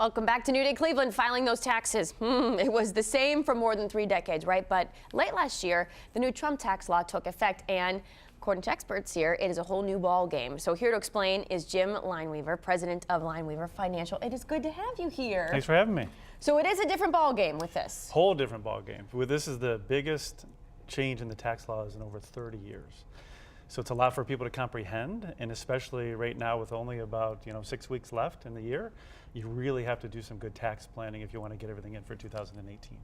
Welcome back to New Day Cleveland. Filing those taxes. It was the same for more than 3 decades, right? But late last year, the new Trump tax law took effect, and according to experts here, it is a whole new ball game. So here to explain is Jim Lineweaver, president of Lineweaver Financial. It is good to have you here. Thanks for having me. So it is a different ball game with this. Whole different ball game. This is the biggest change in the tax laws in over 30 years. So it's a lot for people to comprehend, and especially right now with only about 6 weeks left in the year, you really have to do some good tax planning if you want to get everything in for 2018.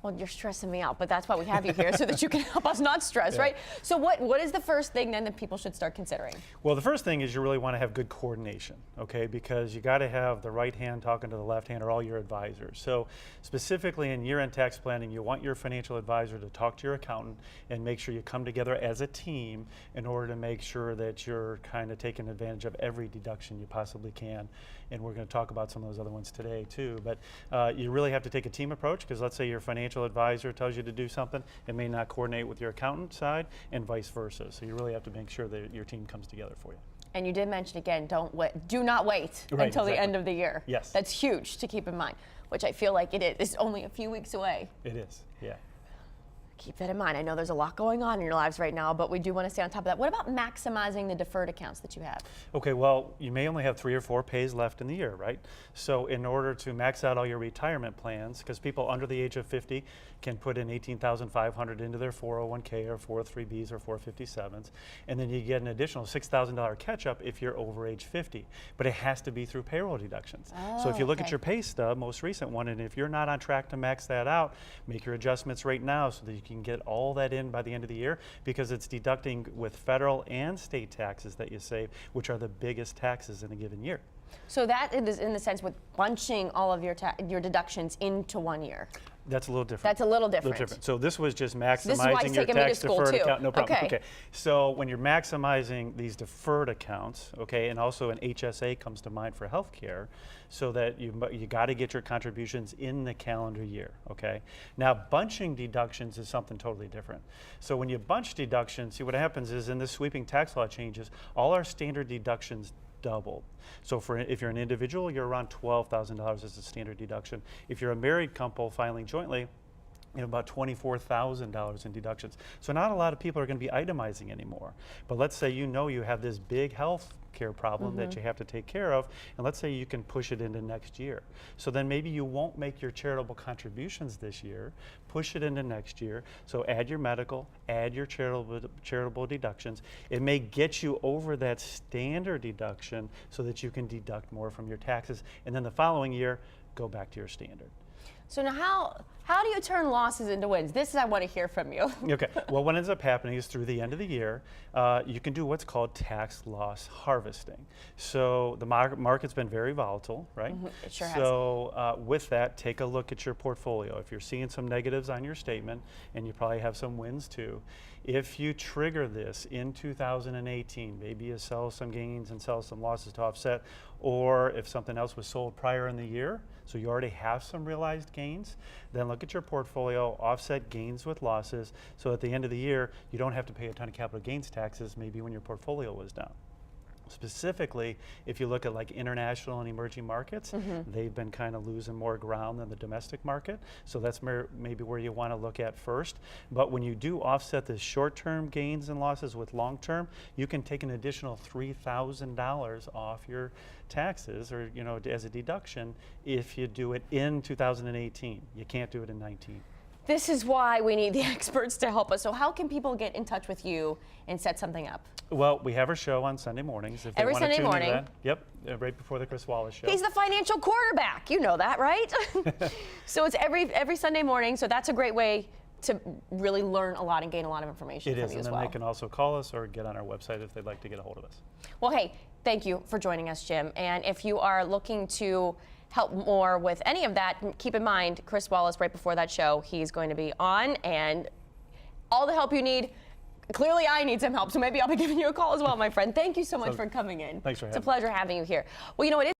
Well, you're stressing me out, but that's why we have you here, so that you can help us not stress, Yeah. right? So what is the first thing then that people should start considering? Well, the first thing is you really want to have good coordination, okay? Because you got to have the right hand talking to the left hand, or all your advisors. So specifically in year-end tax planning, you want your financial advisor to talk to your accountant and make sure you come together as a team in order to make sure that you're kind of taking advantage of every deduction you possibly can. And we're going to talk about some of those other ones today too. But you really have to take a team approach, because let's say your financial advisor tells you to do something, it may not coordinate with your accountant side, and vice versa. So you really have to make sure that your team comes together for you. And you did mention again, do not wait Right, until the exactly. end of the year. Yes. That's huge to keep in mind, which I feel like it is. It's only a few weeks away. It is, yeah. Keep that in mind. I know there's a lot going on in your lives right now, but we do want to stay on top of that. What about maximizing the deferred accounts that you have? Okay, well, you may only have 3 or 4 pays left in the year, right? So in order to max out all your retirement plans, because people under the age of 50 can put in $18,500 into their 401k or 403bs or 457s, and then you get an additional $6,000 catch-up if you're over age 50. But it has to be through payroll deductions. So if you look at your pay stub, most recent one, and if you're not on track to max that out, make your adjustments right now so that you can get all that in by the end of the year, because it's deducting with federal and state taxes that you save, which are the biggest taxes in a given year. So that is in the sense with bunching all of your deductions into 1 year. That's a little different. That's a little different. So this was just maximizing This is why it's your taking me to tax school, deferred too. account. No problem. Okay. So when you're maximizing these deferred accounts, okay, and also an HSA comes to mind for healthcare, so that you got to get your contributions in the calendar year, okay? Now bunching deductions is something totally different. So when you bunch deductions, see what happens is in the sweeping tax law changes, all our standard deductions doubled. So if you're an individual, you're around $12,000 as a standard deduction. If you're a married couple filing jointly, about $24,000 in deductions. So not a lot of people are going to be itemizing anymore. But let's say you have this big health care problem that you have to take care of, and let's say you can push it into next year. So then maybe you won't make your charitable contributions this year, push it into next year. So add your medical, add your charitable deductions. It may get you over that standard deduction so that you can deduct more from your taxes, and then the following year, go back to your standard. So now, how do you turn losses into wins? This is I want to hear from you. Okay. Well, what ends up happening is through the end of the year, you can do what's called tax loss harvesting. So the market's been very volatile, right? It sure has. So with that, take a look at your portfolio. If you're seeing some negatives on your statement, and you probably have some wins too, if you trigger this in 2018, maybe you sell some gains and sell some losses to offset, or if something else was sold prior in the year, so you already have some realized gains, then look at your portfolio, offset gains with losses, so at the end of the year, you don't have to pay a ton of capital gains taxes maybe when your portfolio was down. Specifically, if you look at like international and emerging markets, they've been kind of losing more ground than the domestic market. So that's maybe where you want to look at first. But when you do offset the short-term gains and losses with long-term, you can take an additional $3,000 off your taxes, or as a deduction, if you do it in 2018. You can't do it in 19. This is why we need the experts to help us. So how can people get in touch with you and set something up? Well, we have our show on Sunday mornings. If they Every want to Sunday tune into morning. that. Yep, right before the Chris Wallace show. He's the financial quarterback. You know that, right? So it's every Sunday morning. So that's a great way to really learn a lot and gain a lot of information It from is, you and as then well. they can also call us or get on our website if they'd like to get a hold of us. Well, hey, thank you for joining us, Jim. And if you are looking to help more with any of that, keep in mind, Chris Wallace, right before that show, he's going to be on, and all the help you need. Clearly, I need some help, so maybe I'll be giving you a call as well, my friend. Thank you so much for coming in. Thanks for having me. It's a pleasure having you here. Well, it is